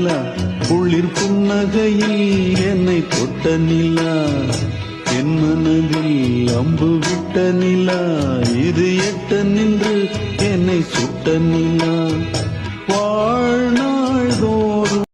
நிலா குளிர் புன்னகையில் என்னை தொட்ட நிலா என் மனதில் அம்பு விட்ட நிலா இது எட்ட நின்று என்னை சுட்ட நிலா